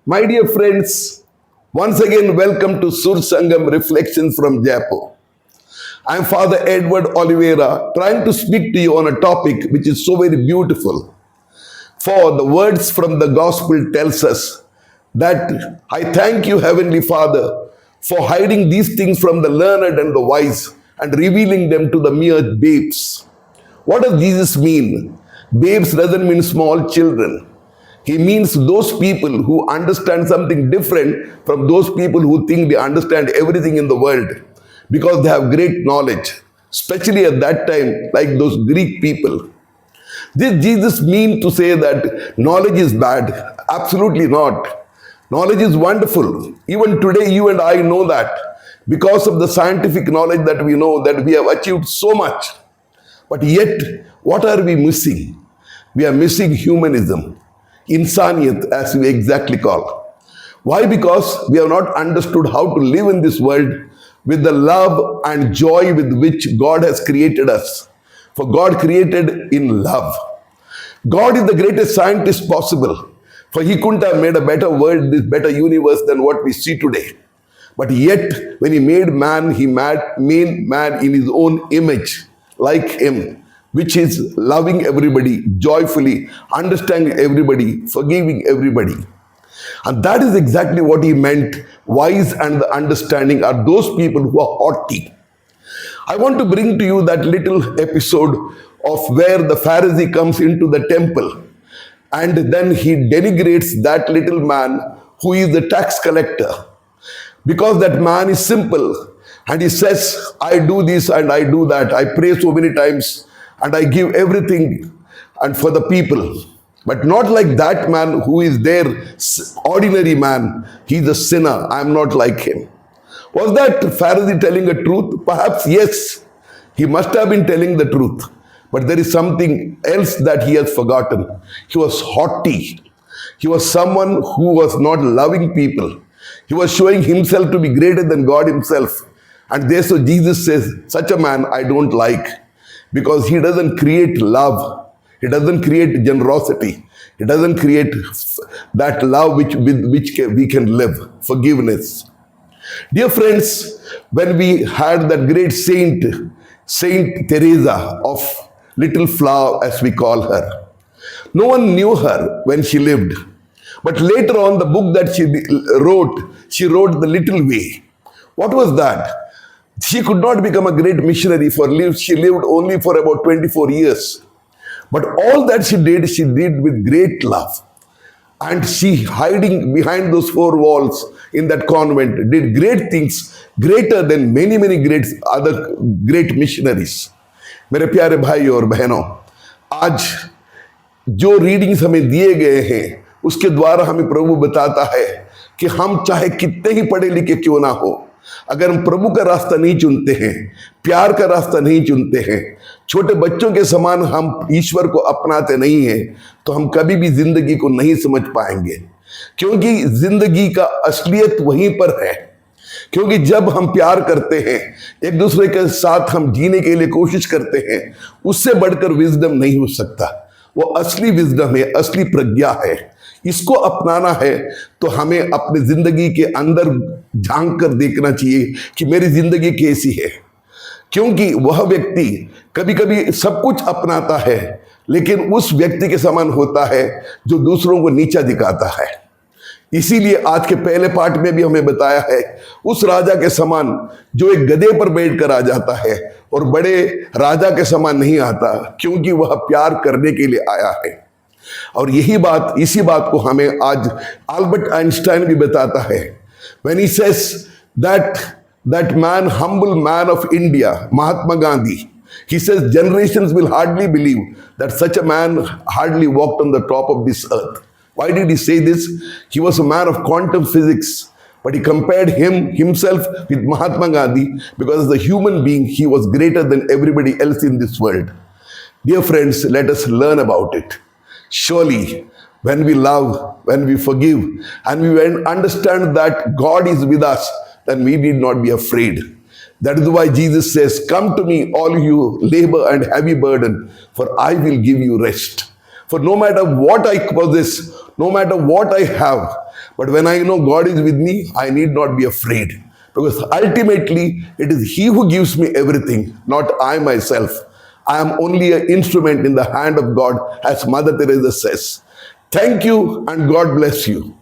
My dear friends, once again welcome to Sur Sangam Reflections from Jaipur. I am Father Edward Oliveira trying to speak to you on a topic which is so very beautiful. For the words from the gospel tells us that I thank you, Heavenly Father, for hiding these things from the learned and the wise and revealing them to the mere babes. What does Jesus mean? Babes doesn't mean small children. He means those people who understand something different from those people who think they understand everything in the world because they have great knowledge, especially at that time, like those Greek people. Did Jesus mean to say that knowledge is bad? Absolutely not. Knowledge is wonderful. Even today, you and I know that because of the scientific knowledge that we know that we have achieved so much. But yet, what are we missing? We are missing humanism. Insaniyat, as we exactly call. Why? Because we have not understood how to live in this world with the love and joy with which God has created us. For God created in love. God is the greatest scientist possible. For He couldn't have made a better world, this better universe than what we see today. But yet, when He made man, He made man in His own image, like Him, which is loving everybody, joyfully, understanding everybody, forgiving everybody. And that is exactly what He meant. Wise and the understanding are those people who are haughty. I want to bring to you that little episode of where the Pharisee comes into the temple and then he denigrates that little man who is the tax collector. Because that man is simple and he says, I do this and I do that. I pray so many times and I give everything and for the people. But not like that man who is there, ordinary man. He's a sinner. I'm not like him. Was that Pharisee telling a truth? Perhaps yes. He must have been telling the truth. But there is something else that he has forgotten. He was haughty. He was someone who was not loving people. He was showing himself to be greater than God Himself. And therefore Jesus says, such a man I don't like. Because he doesn't create love. He doesn't create generosity. He doesn't create that love with which we can live. Forgiveness. Dear friends, when we had that great Saint Teresa of Little Flower, as we call her, no one knew her when she lived. But later on, the book that she wrote The Little Way. What was that? She could not become a great missionary she lived only for about 24 years. But all that she did with great love. And she, hiding behind those four walls in that convent, did great things, greater than many other great missionaries. मेरे प्यारे भाई और बहनों, आज जो readings हमें दिए गए हैं, उसके द्वारा हमें प्रभु बताता है कि हम चाहे कितने ही पढ़े लिखे क्यों ना हो, अगर हम प्रभु का रास्ता नहीं चुनते हैं, प्यार का रास्ता नहीं चुनते हैं, छोटे बच्चों के समान हम ईश्वर को अपनाते नहीं हैं, तो हम कभी भी जिंदगी को नहीं समझ पाएंगे. क्योंकि जिंदगी का असलियत वहीं पर है. क्योंकि जब हम प्यार करते हैं, एक दूसरे के साथ हम जीने के लिए कोशिश करते हैं, उससे बढ़कर विजडम नहीं हो सकता. वो असली विजडम है, असली प्रज्ञा है. इसको अपनाना है तो हमें अपनी जिंदगी के अंदर झांक कर देखना चाहिए कि मेरी जिंदगी कैसी है. क्योंकि वह व्यक्ति कभी कभी सब कुछ अपनाता है, लेकिन उस व्यक्ति के समान होता है जो दूसरों को नीचा दिखाता है. इसीलिए आज के पहले पार्ट में भी हमें बताया है उस राजा के समान जो एक गधे पर बैठकर आ जाता है और बड़े राजा के समान नहीं आता, क्योंकि वह प्यार करने के लिए आया है. और इसी बात को हमें आज अल्बर्ट आइंस्टाइन भी बताता है. When he says that man, humble man of India, Mahatma Gandhi, he says generations will hardly believe that such a man hardly walked on the top of this earth. Why did he say this? He was a man of quantum physics, but he compared himself with Mahatma Gandhi because as a human being, he was greater than everybody else in this world. Dear friends, let us learn about it. Surely, when we love, when we forgive, and we understand that God is with us, then we need not be afraid. That is why Jesus says, come to me, all you labor and heavy burden, for I will give you rest. For no matter what I possess, no matter what I have. But when I know God is with me, I need not be afraid. Because ultimately, it is He who gives me everything, not I myself. I am only an instrument in the hand of God, as Mother Teresa says. Thank you and God bless you.